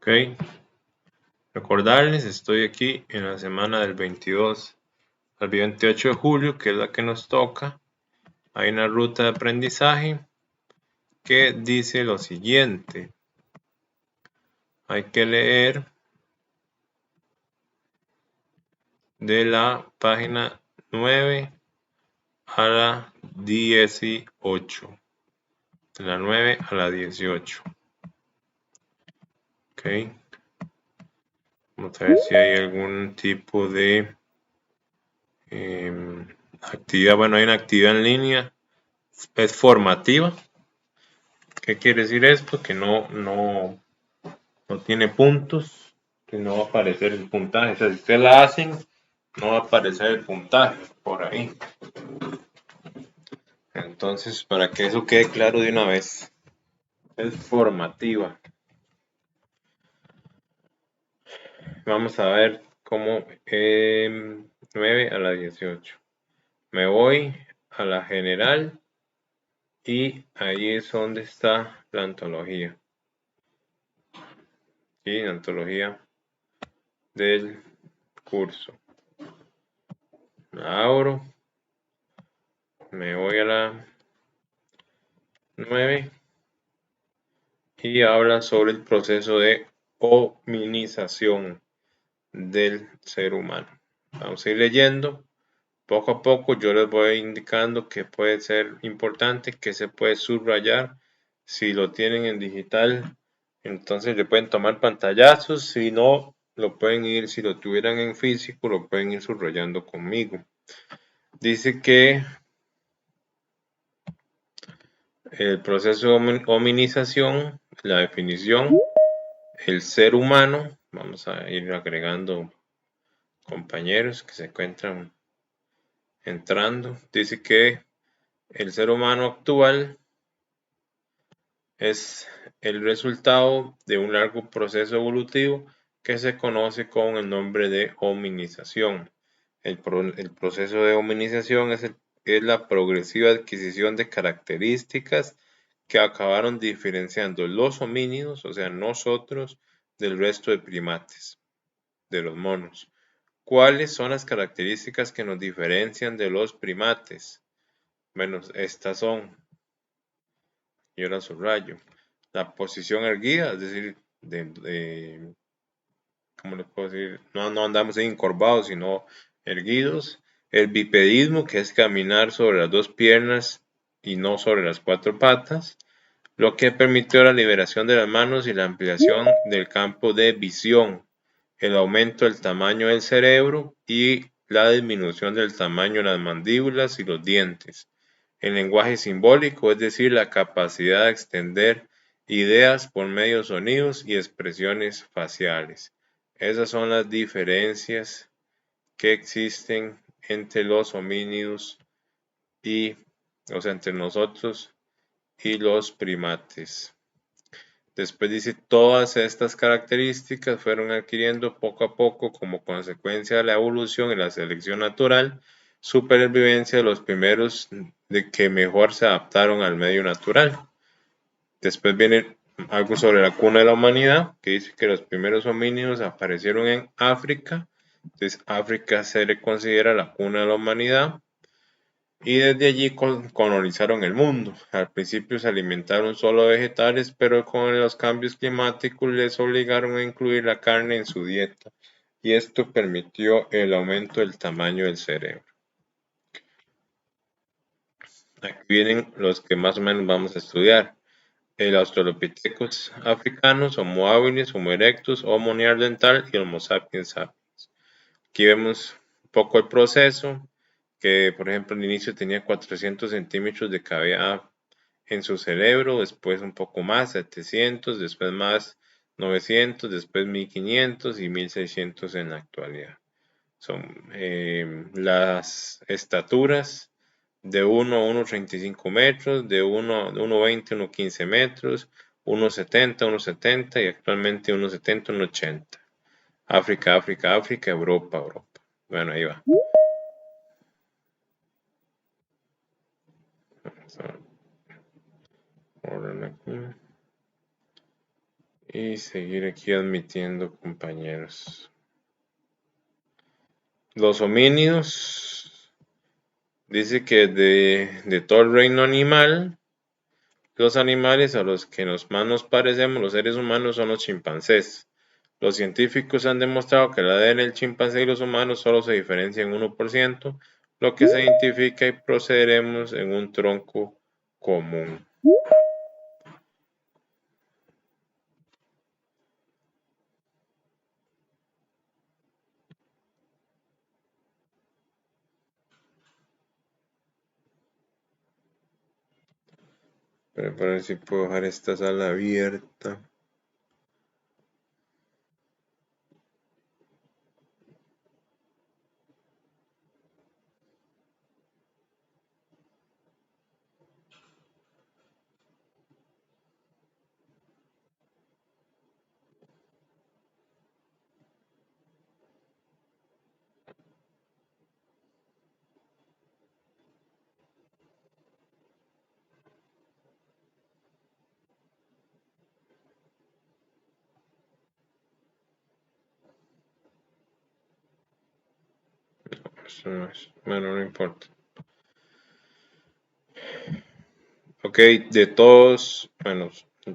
Ok, recordarles, estoy aquí en la semana del 22 al 28 de julio, que es la que nos toca. Hay una ruta de aprendizaje que dice lo siguiente. Hay que leer de la página 9 a la 18. De la 9 a la 18. Ok. Vamos a ver si hay algún tipo de actividad. Bueno, hay una actividad en línea. Es formativa. ¿Qué quiere decir esto? Que no tiene puntos, que no va a aparecer el puntaje. O sea, si ustedes la hacen, no va a aparecer el puntaje por ahí. Entonces, para que eso quede claro de una vez, es formativa. Vamos a ver cómo 9 a la 18. Me voy a la general y ahí es donde está la antología. Y la antología del curso. La abro. Me voy a la 9 y habla sobre el proceso de hominización del ser humano. Vamos a ir leyendo. Poco a poco yo les voy indicando que puede ser importante, que se puede subrayar. Si lo tienen en digital, entonces le pueden tomar pantallazos. Si no, lo pueden ir, si lo tuvieran en físico, lo pueden ir subrayando conmigo. Dice que el proceso de hominización, la definición, el ser humano, vamos a ir agregando compañeros que se encuentran entrando. Dice que el ser humano actual es el resultado de un largo proceso evolutivo que se conoce con el nombre de hominización. El proceso de hominización es la progresiva adquisición de características que acabaron diferenciando los homínidos, o sea, nosotros, del resto de primates, de los monos. ¿Cuáles son las características que nos diferencian de los primates? Bueno, estas son, yo las subrayo, la posición erguida, es decir, ¿cómo les puedo decir? No andamos encorvados, sino erguidos. El bipedismo, que es caminar sobre las dos piernas y no sobre las cuatro patas, lo que permitió la liberación de las manos y la ampliación del campo de visión, el aumento del tamaño del cerebro y la disminución del tamaño de las mandíbulas y los dientes. El lenguaje simbólico, es decir, la capacidad de extender ideas por medio de sonidos y expresiones faciales. Esas son las diferencias que existen entre los homínidos o sea, entre nosotros y los primates. Después dice, todas estas características fueron adquiriendo poco a poco como consecuencia de la evolución y la selección natural, supervivencia de los primeros de que mejor se adaptaron al medio natural. Después viene algo sobre la cuna de la humanidad, que dice que los primeros homínidos aparecieron en África. Entonces, África se le considera la cuna de la humanidad. Y desde allí colonizaron el mundo. Al principio se alimentaron solo de vegetales, pero con los cambios climáticos les obligaron a incluir la carne en su dieta. Y esto permitió el aumento del tamaño del cerebro. Aquí vienen los que más o menos vamos a estudiar. El Australopithecus africanos, Homo habilis, Homo erectus, Homo neandertal y Homo sapiens sapiens. Aquí vemos un poco el proceso, que por ejemplo al inicio tenía 400 centímetros de cavidad en su cerebro, después un poco más, 700, después más 900, después 1500 y 1600 en la actualidad. Son las estaturas de 1 a 1,35 metros, de 1,20 a 1,15 metros, 1,70, 1,70 y actualmente 1,70, 1,80. África, África, África, Europa, Europa. Bueno, ahí va. Vamos a orden aquí. y seguir aquí admitiendo compañeros. Los homínidos, dice que de todo el reino animal, los animales a los que más nos parecemos los seres humanos son los chimpancés. Los científicos han demostrado que el ADN del chimpancé y los humanos solo se diferencian 1%, lo que se identifica y procederemos en un tronco común. Pero para ver si puedo dejar esta sala abierta. Eso no es, bueno, no importa. Ok, de todos, bueno,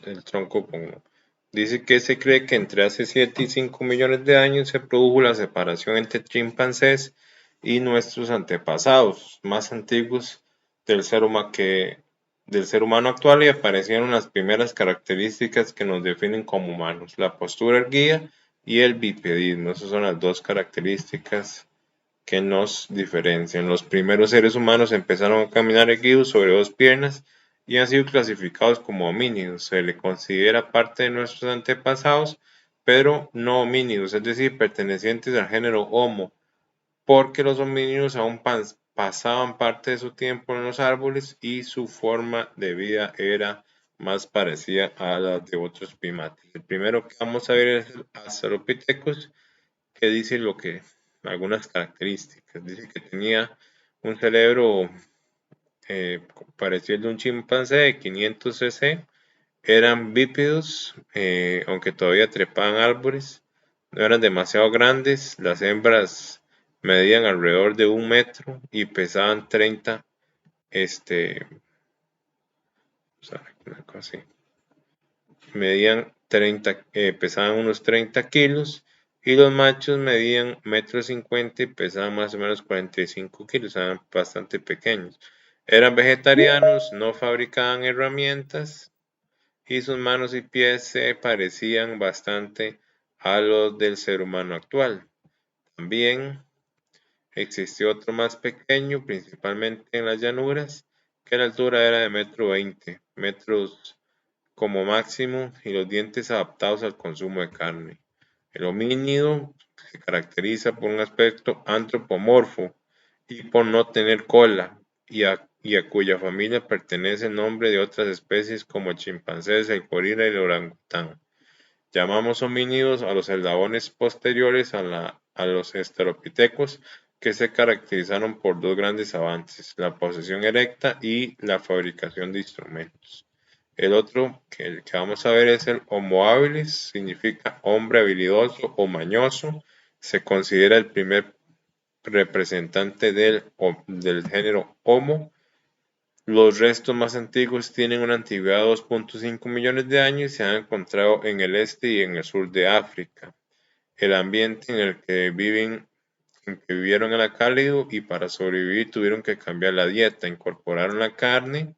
el tronco común. Dice que se cree que entre hace 7 y 5 millones de años se produjo la separación entre chimpancés y nuestros antepasados más antiguos del ser humano actual, y aparecieron las primeras características que nos definen como humanos, la postura erguida y el bipedismo. Esas son las dos características que nos diferencian. Los primeros seres humanos empezaron a caminar erguidos sobre dos piernas y han sido clasificados como homínidos. Se le considera parte de nuestros antepasados, pero no homínidos, es decir, pertenecientes al género Homo, porque los homínidos aún pasaban parte de su tiempo en los árboles y su forma de vida era más parecida a la de otros primates. El primero que vamos a ver es el Australopithecus, que dice algunas características. Dice que tenía un cerebro parecido al de un chimpancé de 500 cc, eran bípedos, aunque todavía trepaban árboles, no eran demasiado grandes, las hembras medían alrededor de 1 metro y pesaban 30, pesaban unos 30 kilos, y los machos medían 1,50 m y pesaban más o menos 45 kilos, eran bastante pequeños. Eran vegetarianos, no fabricaban herramientas y sus manos y pies se parecían bastante a los del ser humano actual. También existió otro más pequeño, principalmente en las llanuras, que la altura era de 1,20 metros como máximo, y los dientes adaptados al consumo de carne. El homínido se caracteriza por un aspecto antropomorfo y por no tener cola, y a cuya familia pertenece el nombre de otras especies como el chimpancé, el gorila y el orangután. Llamamos homínidos a los eslabones posteriores a los australopithecus, que se caracterizaron por dos grandes avances: la posición erecta y la fabricación de instrumentos. El otro que vamos a ver es el Homo habilis, significa hombre habilidoso o mañoso. Se considera el primer representante del género Homo. Los restos más antiguos tienen una antigüedad de 2,5 millones de años y se han encontrado en el este y en el sur de África. El ambiente en el que vivieron era cálido, y para sobrevivir tuvieron que cambiar la dieta, incorporaron la carne.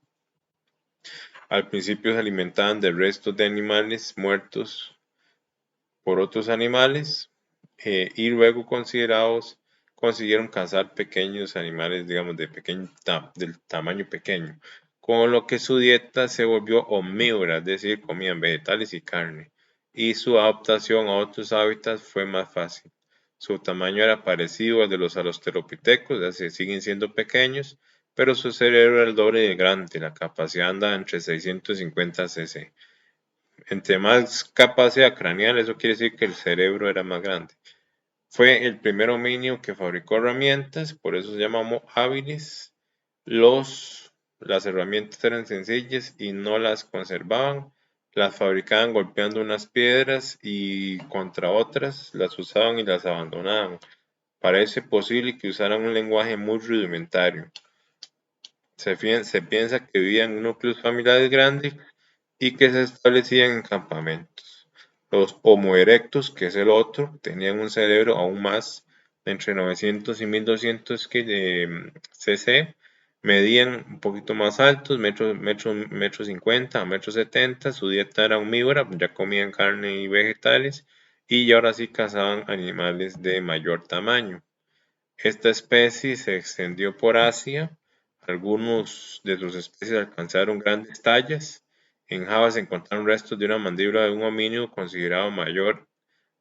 Al principio se alimentaban de restos de animales muertos por otros animales, y luego consiguieron cazar pequeños animales, digamos, del tamaño pequeño, con lo que su dieta se volvió omnívora, es decir, comían vegetales y carne, y su adaptación a otros hábitats fue más fácil. Su tamaño era parecido al de los australopithecus, así siguen siendo pequeños, pero su cerebro era el doble de grande, la capacidad anda entre 650 cc. Entre más capacidad craneal, eso quiere decir que el cerebro era más grande. Fue el primer homínido que fabricó herramientas, por eso se llama Homo habilis. Las herramientas eran sencillas y no las conservaban, Las fabricaban golpeando unas piedras y contra otras, las usaban y las abandonaban. Parece posible que usaran un lenguaje muy rudimentario. Se piensa que vivían en núcleos familiares grandes y que se establecían en campamentos. Los Homo erectus, que es el otro, tenían un cerebro aún más de entre 900 y 1200 cc, medían un poquito más altos, metro 50 a metro 70, su dieta era omnívora, ya comían carne y vegetales, y ahora sí cazaban animales de mayor tamaño. Esta especie se extendió por Asia, algunos de sus especies alcanzaron grandes tallas. En Java se encontraron restos de una mandíbula de un homínido considerado mayor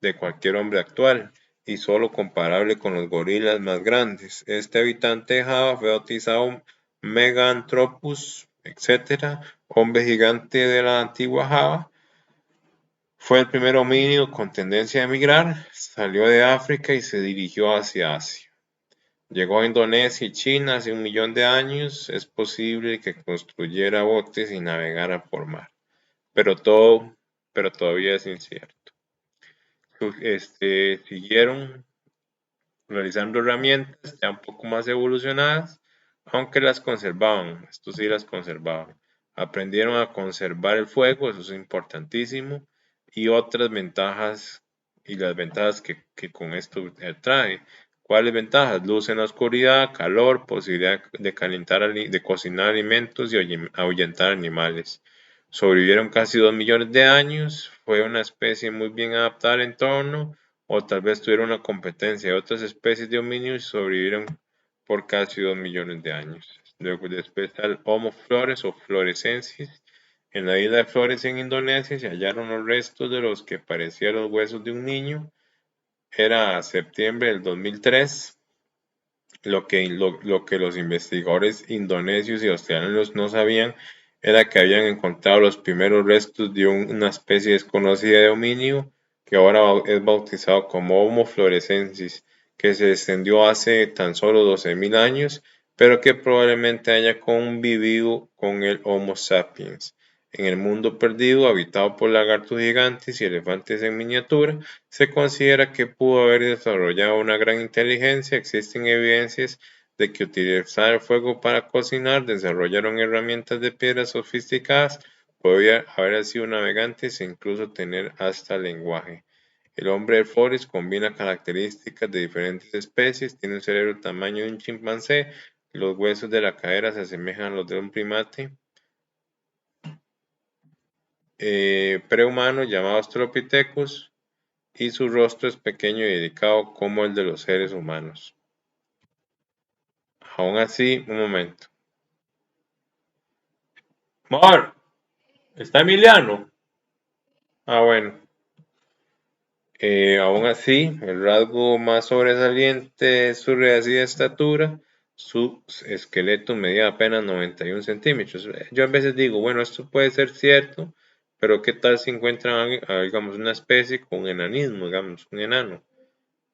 de cualquier hombre actual y solo comparable con los gorilas más grandes. Este habitante de Java fue bautizado Meganthropus, etc., hombre gigante de la antigua Java. Fue el primer homínido con tendencia a emigrar, salió de África y se dirigió hacia Asia. Llegó a Indonesia y China hace 1 millón de años. Es posible que construyera botes y navegara por mar, pero todavía es incierto. Siguieron realizando herramientas ya un poco más evolucionadas, aunque las conservaban. Esto sí las conservaban. Aprendieron a conservar el fuego, eso es importantísimo, y otras ventajas y las ventajas que con esto trae. ¿Cuáles ventajas? Luz en la oscuridad, calor, posibilidad de calentar, de cocinar alimentos y ahuyentar animales. Sobrevivieron casi 2 millones de años, fue una especie muy bien adaptada al entorno, o tal vez tuvieron una competencia de otras especies de homínidos y sobrevivieron por casi 2 millones de años. Luego después está el Homo flores o florescensis. En la isla de Flores en Indonesia se hallaron los restos de los que parecían los huesos de un niño. Era septiembre del 2003. Lo que los investigadores indonesios y australianos no sabían era que habían encontrado los primeros restos de una especie desconocida de homínido que ahora es bautizado como Homo florescensis, que se extendió hace tan solo 12.000 años, pero que probablemente haya convivido con el Homo sapiens. En el mundo perdido, habitado por lagartos gigantes y elefantes en miniatura, se considera que pudo haber desarrollado una gran inteligencia. Existen evidencias de que utilizar el fuego para cocinar, desarrollaron herramientas de piedra sofisticadas, podía haber sido navegantes e incluso tener hasta lenguaje. El hombre de Forest combina características de diferentes especies, tiene un cerebro del tamaño de un chimpancé, los huesos de la cadera se asemejan a los de un primate prehumano llamado Australopithecus, y su rostro es pequeño y delicado como el de los seres humanos. Aún así, un momento. Mar, ¿está Emiliano? Ah, bueno. Aún así, el rasgo más sobresaliente es su reducida estatura. Su esqueleto medía apenas 91 centímetros. Yo a veces digo, bueno, esto puede ser cierto, pero ¿qué tal si encuentran, digamos, una especie con enanismo, digamos, un enano?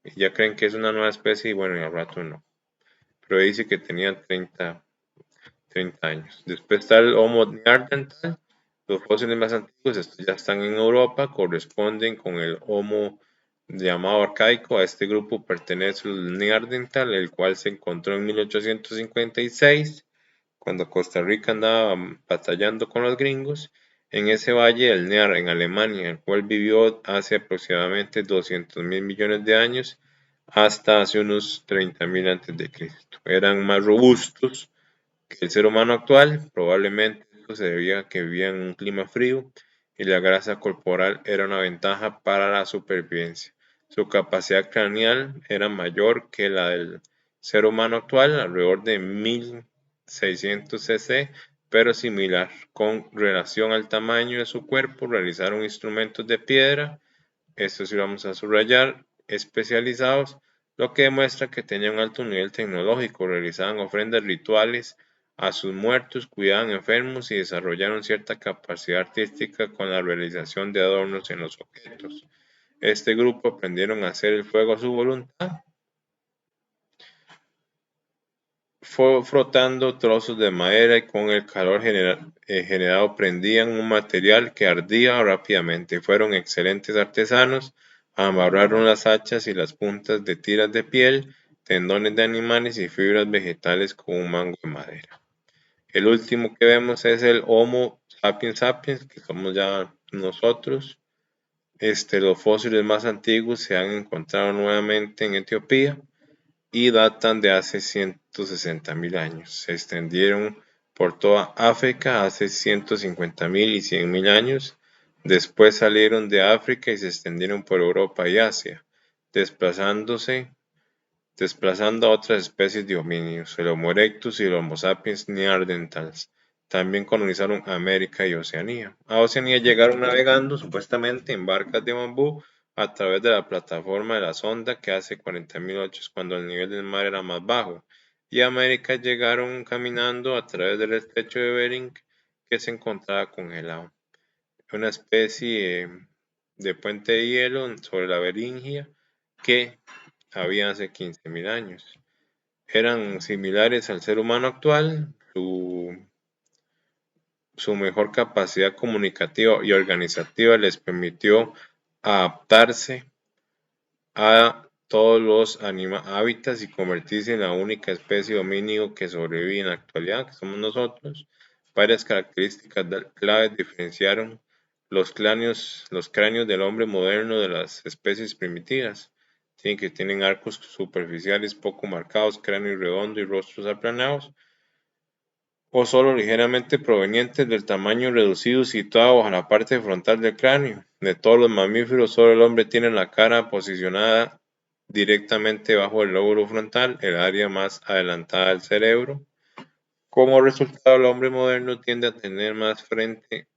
Y ya creen que es una nueva especie y bueno, y al rato no. Pero dice que tenía 30 años. Después está el Homo neanderthal. Los fósiles más antiguos, estos ya están en Europa, corresponden con el Homo llamado arcaico. A este grupo pertenece el neanderthal, el cual se encontró en 1856, cuando Costa Rica andaba batallando con los gringos, en ese valle del Near, en Alemania, el cual vivió hace aproximadamente 200.000 millones de años, hasta hace unos 30.000 antes de Cristo. Eran más robustos que el ser humano actual. Probablemente esto se debía a que vivían en un clima frío y la grasa corporal era una ventaja para la supervivencia. Su capacidad craneal era mayor que la del ser humano actual, alrededor de 1600 cc, pero similar. Con relación al tamaño de su cuerpo, realizaron instrumentos de piedra, esto sí lo vamos a subrayar, especializados, lo que demuestra que tenían un alto nivel tecnológico, realizaban ofrendas rituales a sus muertos, cuidaban enfermos y desarrollaron cierta capacidad artística con la realización de adornos en los objetos. Este grupo aprendieron a hacer el fuego a su voluntad, frotando trozos de madera y con el calor generado prendían un material que ardía rápidamente. Fueron excelentes artesanos, amarraron las hachas y las puntas de tiras de piel, tendones de animales y fibras vegetales con un mango de madera. El último que vemos es el Homo sapiens sapiens, que somos ya nosotros. Los fósiles más antiguos se han encontrado nuevamente en Etiopía y datan de hace 160.000 años. Se extendieron por toda África hace 150.000 y 100.000 años. Después salieron de África y se extendieron por Europa y Asia, desplazando a otras especies de homínidos, el Homo erectus y el Homo sapiens neanderthals. También colonizaron América y Oceanía. A Oceanía llegaron navegando supuestamente en barcas de bambú a través de la plataforma de la sonda que hace 40.000 años cuando el nivel del mar era más bajo. Y a América llegaron caminando a través del estrecho de Bering que se encontraba congelado. Una especie de puente de hielo sobre la Beringia que había hace 15.000 años. Eran similares al ser humano actual, su mejor capacidad comunicativa y organizativa les permitió adaptarse a todos los hábitats y convertirse en la única especie de homínido que sobrevive en la actualidad, que somos nosotros. Varias características claves diferenciaron los cráneos del hombre moderno de las especies primitivas. Tienen arcos superficiales poco marcados, cráneo redondo y rostros aplanados, o solo ligeramente provenientes del tamaño reducido situado bajo la parte frontal del cráneo. De todos los mamíferos, solo el hombre tiene la cara posicionada directamente bajo el lóbulo frontal, el área más adelantada del cerebro. Como resultado, el hombre moderno tiende a tener una frente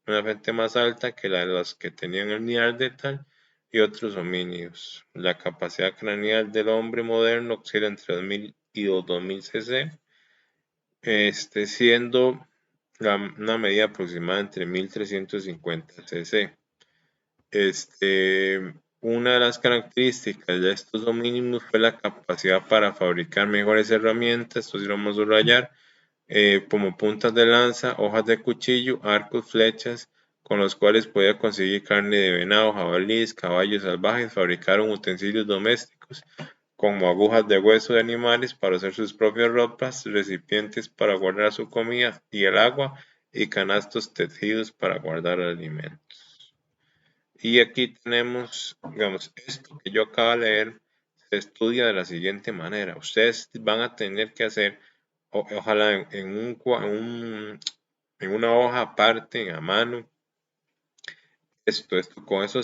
más alta que la de los que tenían el neandertal y otros homínidos. La capacidad craneal del hombre moderno oscila entre 2.000 y 2.000 cc, siendo una medida aproximada entre 1.350 cc. Una de las características de estos homínidos fue la capacidad para fabricar mejores herramientas, esto sí lo vamos a subrayar, como puntas de lanza, hojas de cuchillo, arcos, flechas, con los cuales podía conseguir carne de venado, jabalíes, caballos salvajes, fabricaron utensilios domésticos como agujas de hueso de animales para hacer sus propias ropas, recipientes para guardar su comida y el agua, y canastos tejidos para guardar alimentos. Y aquí tenemos, digamos, esto que yo acabo de leer, se estudia de la siguiente manera. Ustedes van a tener que hacer, ojalá en una hoja aparte, a mano, con eso,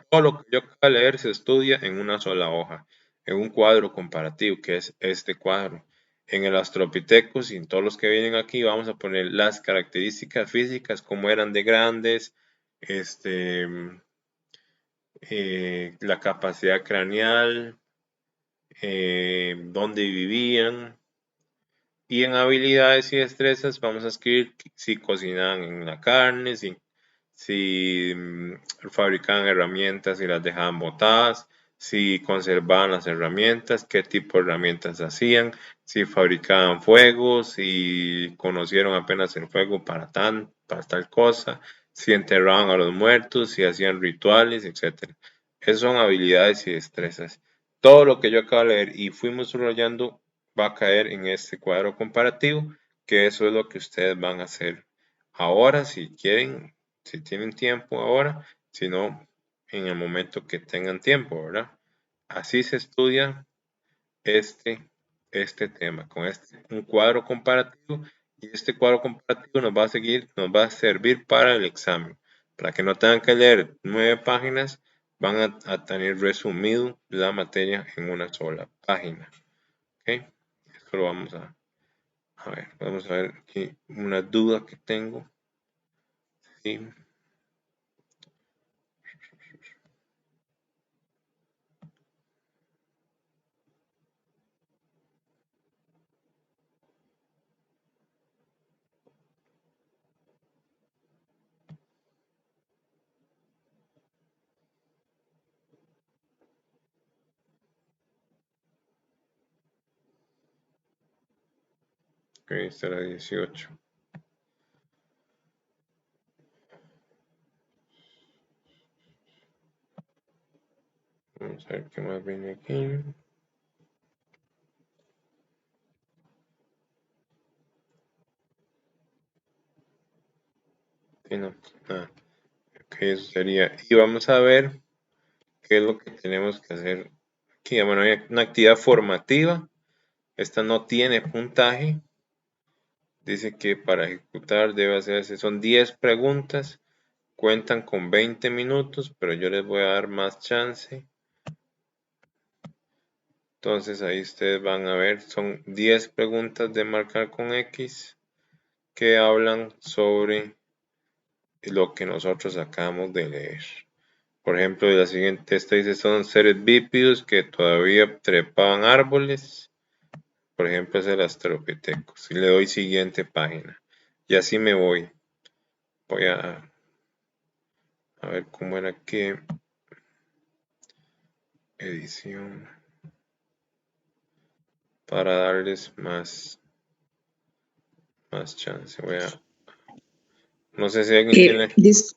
todo lo que yo acabo de leer se estudia en una sola hoja, en un cuadro comparativo, que es este cuadro. En el Australopithecus y en todos los que vienen aquí vamos a poner las características físicas, cómo eran de grandes, la capacidad craneal, dónde vivían. Y en habilidades y destrezas vamos a escribir si cocinaban en la carne, si fabricaban herramientas y las dejaban botadas, si conservaban las herramientas, qué tipo de herramientas hacían, si fabricaban fuego, si conocieron apenas el fuego para tal cosa, si enterraban a los muertos, si hacían rituales, etc. Esas son habilidades y destrezas. Todo lo que yo acabo de leer y fuimos subrayando va a caer en este cuadro comparativo, que eso es lo que ustedes van a hacer ahora si quieren, si tienen tiempo ahora, si no, en el momento que tengan tiempo, ¿verdad? Así se estudia este, este tema, con un cuadro comparativo, y este cuadro comparativo nos va a servir para el examen. Para que no tengan que leer 9 páginas, van a tener resumido la materia en una sola página. ¿Ok? Esto lo vamos a ver aquí una duda que tengo. ¿Sí? Esta era 18. Vamos a ver qué más viene aquí. Sí, no, nada. Ok, eso sería. Y vamos a ver qué es lo que tenemos que hacer aquí. Bueno, hay una actividad formativa. Esta no tiene puntaje. Dice que para ejecutar debe hacerse, son 10 preguntas. Cuentan con 20 minutos, pero yo les voy a dar más chance. Entonces ahí ustedes van a ver, son 10 preguntas de marcar con X que hablan sobre lo que nosotros acabamos de leer. Por ejemplo, la siguiente, esta dice son seres bípedos que todavía trepaban árboles. Por ejemplo, es el Australopithecus. Y le doy siguiente página. Y así me voy. Voy a ver cómo era que edición para darles más chance. No sé si alguien tiene. Dis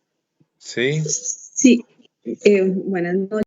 Sí. sí, buenas noches.